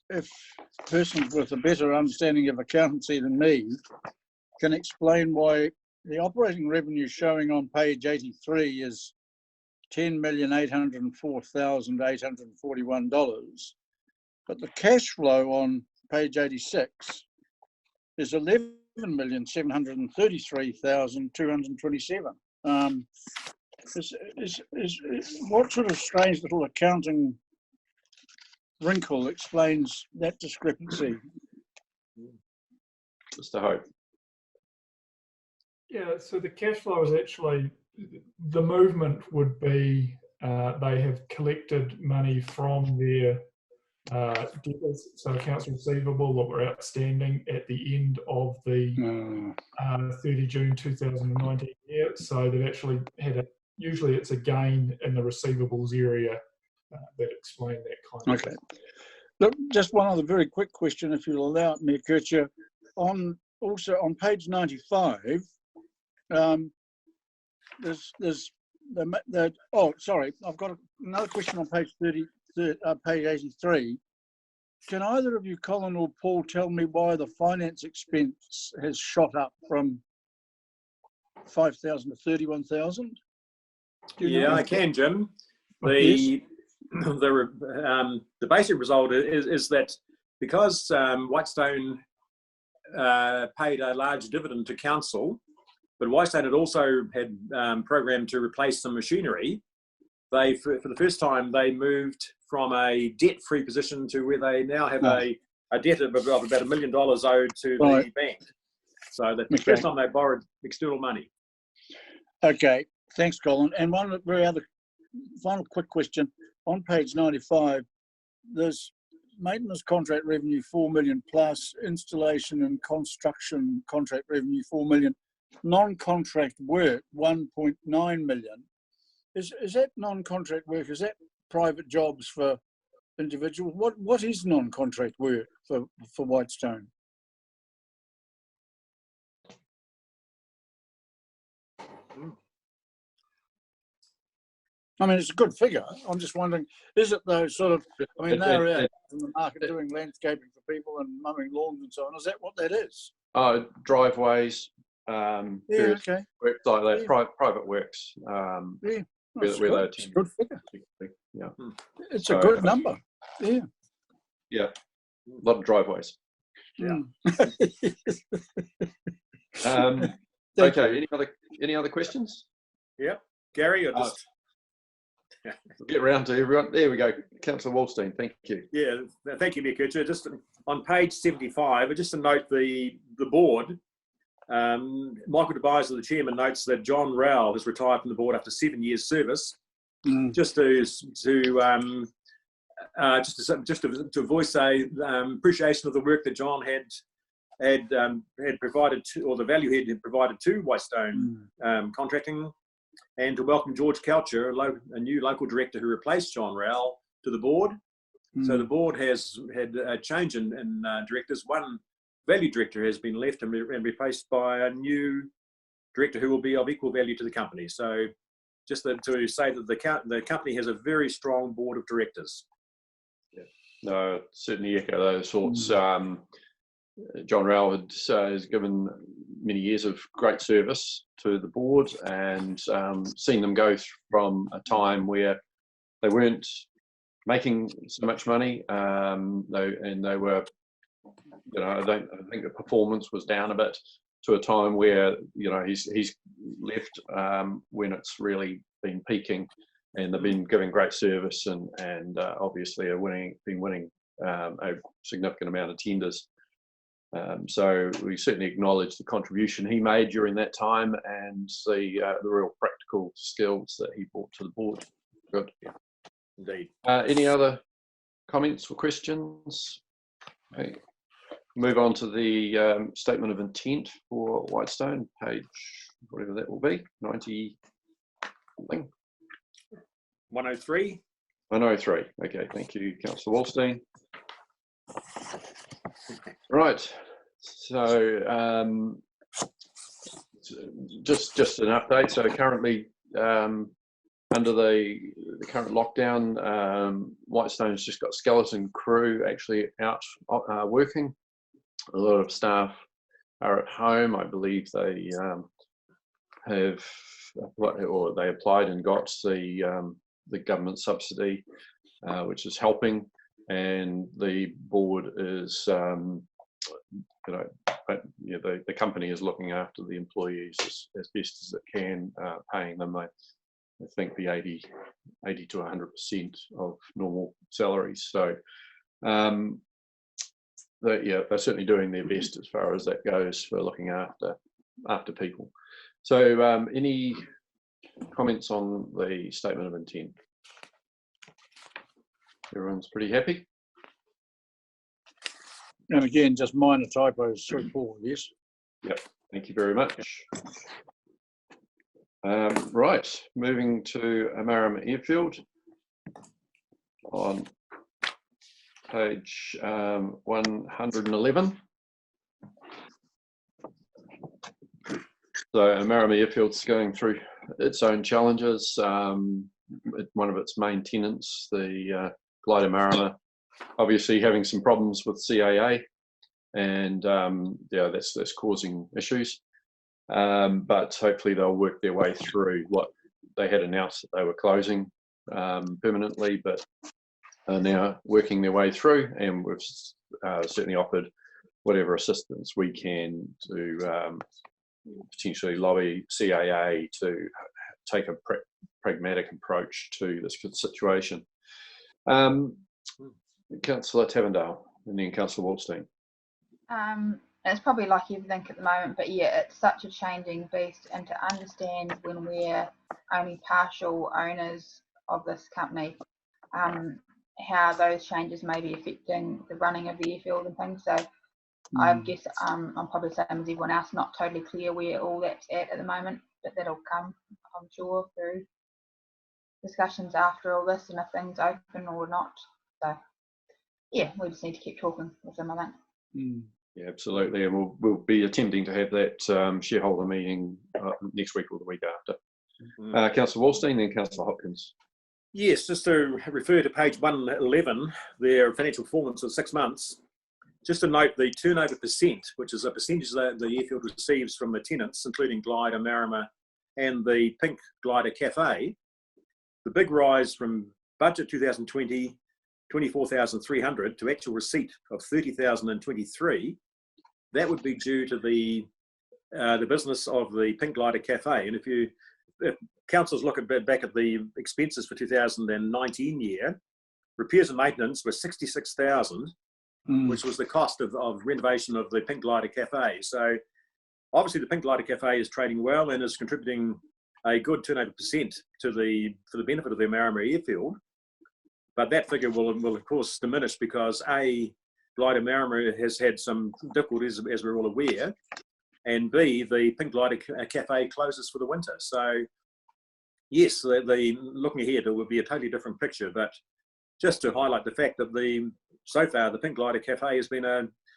persons with a better understanding of accountancy than me can explain why the operating revenue showing on page 83 is $10,804,841, but the cash flow on page 86 is $11,733,227. What sort of strange little accounting wrinkle explains that discrepancy? Mr. Hope. Yeah, so the cash flow is actually, the movement would be they have collected money from their debtors, so accounts receivable that were outstanding at the end of the 30 June 2019 year. So they've actually had usually it's a gain in the receivables area that explain that kind of thing. Look, just one other very quick question, if you'll allow it, Mayor Kircher. Also on page 95, there's sorry, I've got another question on page 83. Can either of you, Colin or Paul, tell me why the finance expense has shot up from 5,000 to 31,000? Yeah, I can, Jim. The basic result is that because Whitestone paid a large dividend to council, but Whitestone had also had programmed to replace some machinery. They, for the first time, they moved from a debt-free position to where they now have a debt of about $1 million owed to the bank. So the first time they borrowed external money. Okay, thanks, Colin. And one very other final quick question. On page 95, there's maintenance contract revenue 4 million plus, installation and construction contract revenue 4 million, non-contract work 1.9 million. Is that non-contract work? Is that private jobs for individuals? What is non-contract work for Whitestone? I mean, it's a good figure. I'm just wondering, is it those sort of, I mean, they're out in the market doing landscaping for people and mowing lawns and so on. Is that what that is? Driveways, various okay. works like that, private works. It's a good figure. Yeah. It's a good number. Yeah. Yeah. A lot of driveways. Yeah. Okay. Any other questions? Yeah. Gary, or just we'll get round to everyone. There we go. Councillor Wallstein, thank you. Yeah, thank you, Mayor Kircher. Just on page 75, just to note the board, Michael DeBiser, the chairman, notes that John Rowell has retired from the board after 7 years' service. Just to voice a appreciation of the work that John had provided to, or the value he had provided to Whitestone Contracting, and to welcome George Coucher, a new local director who replaced John Rowell, to the board. So the board has had a change in directors. One value director has been left and replaced by a new director who will be of equal value to the company. So just to say that the company has a very strong board of directors. Yeah. No, certainly echo those thoughts. John Rowell has given many years of great service to the board, and seen them go from a time where they weren't making so much money, they were, I think the performance was down a bit, to a time where he's left when it's really been peaking, and they've been giving great service, and obviously been winning a significant amount of tenders. So we certainly acknowledge the contribution he made during that time, and the real practical skills that he brought to the board. Good. Yeah. Indeed. Any other comments or questions? Okay. Move on to the statement of intent for Whitestone, page whatever that will be, 90 something. 103. 103. Okay, thank you, Councillor Wallstein. Right. So just an update. So currently, under the current lockdown, Whitestone's just got skeleton crew actually out working. A lot of staff are at home. I believe they have, or they applied and got the government subsidy, which is helping, and the board is, the company is looking after the employees as best as it can, paying them, I think, the 80 to 100% of normal salaries. So, they're certainly doing their best as far as that goes for looking after people. So, any comments on the statement of intent? Everyone's pretty happy? And again, just minor typos, straightforward, yes. Yep, thank you very much. Right, moving to Marama Airfield on page 111. So Marama Airfield's going through its own challenges. One of its main tenants, the Glider Marama, obviously having some problems with CAA, and that's causing issues. But hopefully they'll work their way through what they had announced that they were closing permanently, but are now working their way through, and we've certainly offered whatever assistance we can to potentially lobby CAA to take a pragmatic approach to this situation. Councillor Tavendale and then Councillor Waldstein. It's probably like everything at the moment, but yeah, it's such a changing beast, and to understand when we're only partial owners of this company, how those changes may be affecting the running of the airfield and things. So I guess I'm probably the same as everyone else, not totally clear where all that's at the moment, but that'll come, I'm sure, through discussions after all this and if things open or not. So yeah, we just need to keep talking with them, I think. Yeah, absolutely, and we'll be attempting to have that shareholder meeting next week or the week after. Councillor Wallstein, then Councillor Hopkins. Yes, just to refer to page 111, their financial performance of 6 months. Just to note the turnover percent, which is a percentage that the airfield receives from the tenants, including Glider, Marama, and the Pink Glider Cafe. The big rise from budget 2020, 24,300 to actual receipt of 30,023. That would be due to the business of the Pink Glider Cafe. And if councils look back at the expenses for 2019 year, repairs and maintenance were 66,000, which was the cost of renovation of the Pink Glider Cafe. So obviously the Pink Glider Cafe is trading well and is contributing a good turnover percent for the benefit of the Marama Airfield. But that figure will of course diminish because Glider Marama has had some difficulties, as we're all aware, and B, the Pink Glider Cafe closes for the winter. So yes, looking ahead, it would be a totally different picture. But just to highlight the fact that so far the Pink Glider Cafe has been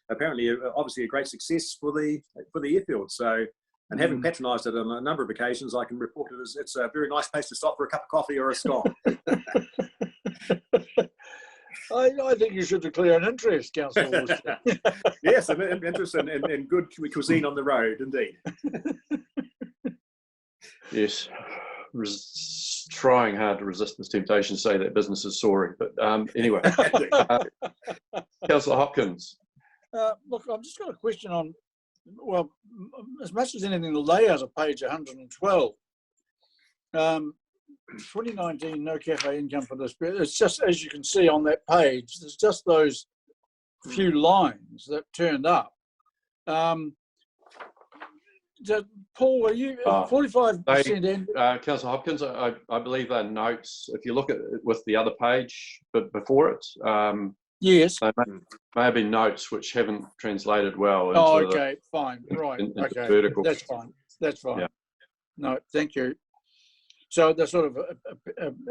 obviously a great success for the airfield. So, and having patronised it on a number of occasions, I can report it's a very nice place to stop for a cup of coffee or a scone. I think you should declare an interest, Councillor. Yes, an interest in good cuisine on the road, indeed. Yes, trying hard to resist this temptation to say that business is soaring, but anyway. Councillor Hopkins. Look, I've just got a question on, well, as much as anything, the layout of page 112. 2019, no cafe income for this. It's just, as you can see on that page, there's just those few lines that turned up. Paul, are you 45%? Councillor Hopkins, I believe they're notes. If you look at it with the other page, but before it, yes, they may have been notes which haven't translated well. Into fine, right, into okay, vertical. that's fine. Yeah. No, thank you. So they're sort of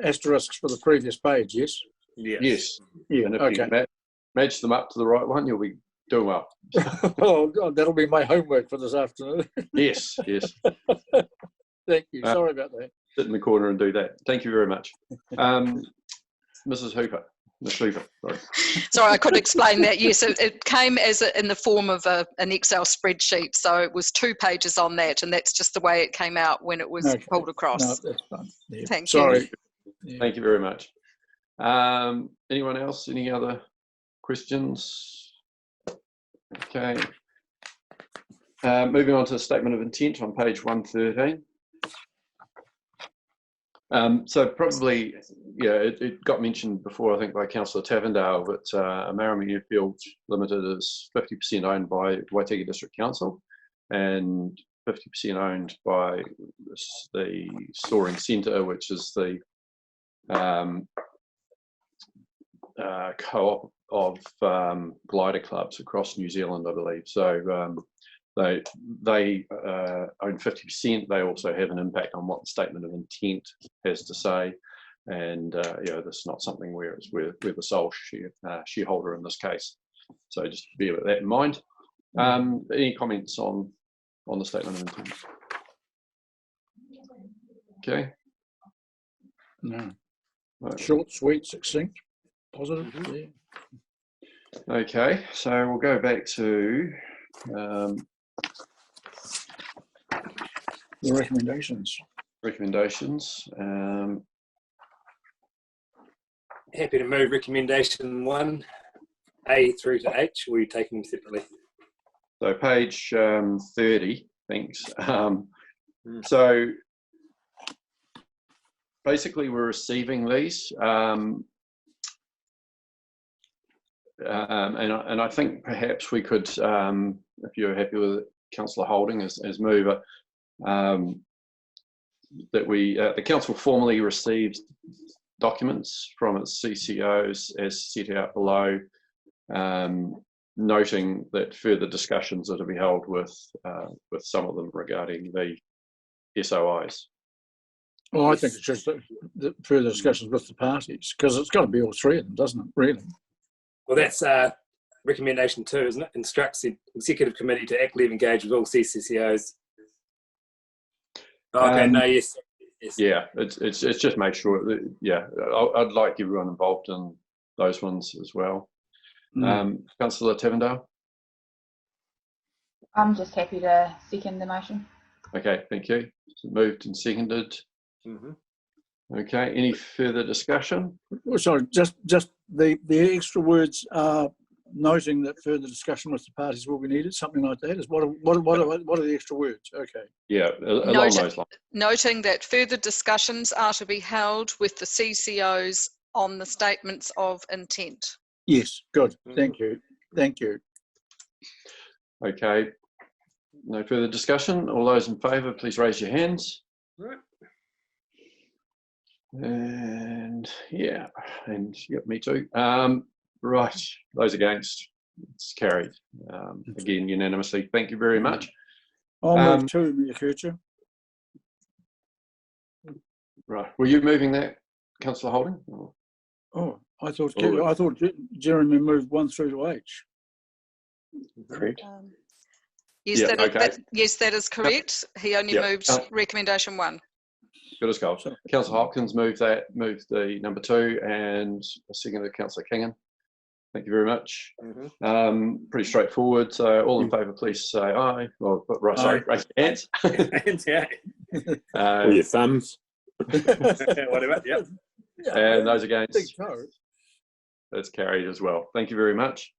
asterisks for the previous page, yes? Yes. Yeah, and if you match them up to the right one, you'll be doing well. Oh, God, that'll be my homework for this afternoon. Yes. Thank you. Sorry about that. sit in the corner and do that. Thank you very much. Mrs. Hooper. Ms. Hooper, sorry. Sorry, I couldn't explain that. Yes, it came as in the form of an Excel spreadsheet. So it was 2 pages on that, and that's just the way it came out when it was pulled across. No, that's fine. Yeah. Thank Sorry. you. Yeah. Thank you very much. Anyone else? Any other questions? Okay. Moving on to the statement of intent on page 113. So probably, yeah, it got mentioned before, I think, by Councillor Tavendale, but Marama Airfield Limited is 50% owned by Waitaki District Council and 50% owned by the Storing Centre, which is the co-op of glider clubs across New Zealand, I believe. So they own 50%. They also have an impact on what the statement of intent has to say, and you know, this is not something where we're the sole shareholder in this case. So just bear with that in mind. Any comments on the statement of intent? Okay. No. Right. Short, sweet, succinct, positive. Yeah. Okay, so we'll go back to the recommendations. Recommendations. Happy to move recommendation 1, A through to H. Or are you taking them separately? So page 30, thanks. So basically we're receiving these. And I think perhaps we could, if you're happy with it, Councillor Holding as mover, that the council formally receives documents from its CCOs as set out below, noting that further discussions are to be held with some of them regarding the SOIs. Well, I think it's just the further discussions with the parties, because it's got to be all 3 of them, doesn't it, really? Well, that's recommendation 2, isn't it? Instructs the executive committee to actively engage with all CCCOs. Okay, no, yes. Yeah, it's just make sure that, yeah, I'd like everyone involved in those ones as well. Councillor Tavendale? I'm just happy to second the motion. Okay, thank you. Moved and seconded. Okay, any further discussion? Well, sorry, just the extra words are noting that further discussion with the parties will be needed, something like that. Is what are the extra words? Okay. Yeah, along those lines. Noting that further discussions are to be held with the CCOs on the statements of intent. Yes, good. Thank you. Thank you. Okay. No further discussion. All those in favour, please raise your hands. Right. And yeah, and yep, me too. Right, those against, it's carried. Again, unanimously. Thank you very much. I'll move to Kircher. Right, were you moving that, Councillor Holding? Oh, I thought Jeremy moved 1 through to H. Correct. Yes, yeah, yes, that is correct. He only moved recommendation 1. Good as gold. Councillor Hopkins moved the number 2, and seconded Councillor Kingan. Thank you very much. Pretty straightforward. So all in favour, please say aye. Well, right, sorry, raise your hands. Hands, yeah. Or your thumbs. Whatever, yeah. And those against, that's carried as well. Thank you very much.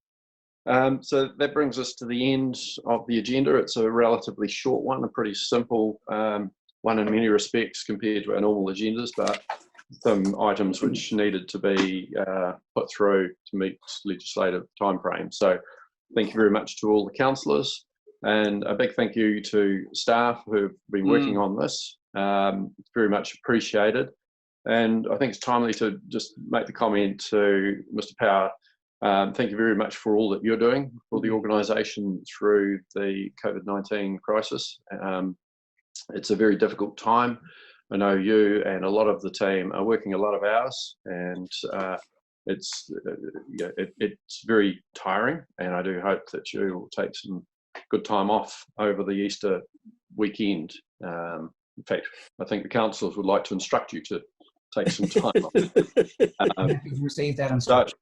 So that brings us to the end of the agenda. It's a relatively short one, a pretty simple one in many respects compared to our normal agendas, but some items which needed to be put through to meet legislative timeframes. So thank you very much to all the councillors, and a big thank you to staff who've been working on this. It's very much appreciated. And I think it's timely to just make the comment to Mr. Power. Thank you very much for all that you're doing for the organisation through the COVID-19 crisis. It's a very difficult time. I know you and a lot of the team are working a lot of hours, and it's very tiring, and I do hope that you will take some good time off over the Easter weekend. In fact, I think the councillors would like to instruct you to take some time off. We've received that instruction.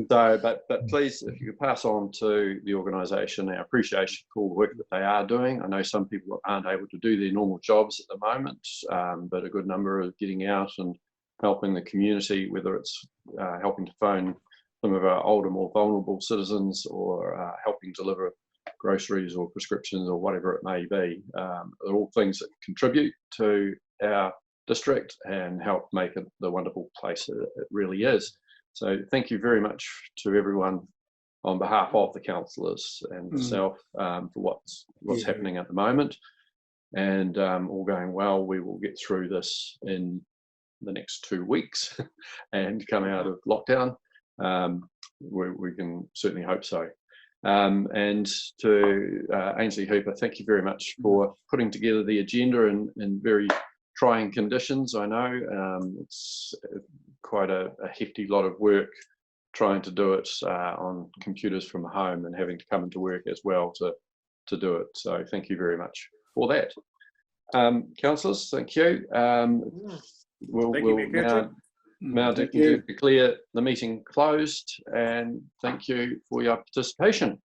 But please, if you could pass on to the organisation our appreciation for all the work that they are doing. I know some people aren't able to do their normal jobs at the moment, but a good number are getting out and helping the community, whether it's helping to phone some of our older, more vulnerable citizens, or helping deliver groceries or prescriptions or whatever it may be. They're all things that contribute to our district and help make it the wonderful place it really is. So thank you very much to everyone on behalf of the councillors and myself for what's happening at the moment. And all going well, we will get through this in the next 2 weeks and come out of lockdown. We can certainly hope so. And to Ainslee Hooper, thank you very much for putting together the agenda in very trying conditions. I know it's quite a hefty lot of work trying to do it on computers from home and having to come into work as well to do it. So thank you very much for that. Councillors, thank you. We'll now declare the meeting closed, and thank you for your participation.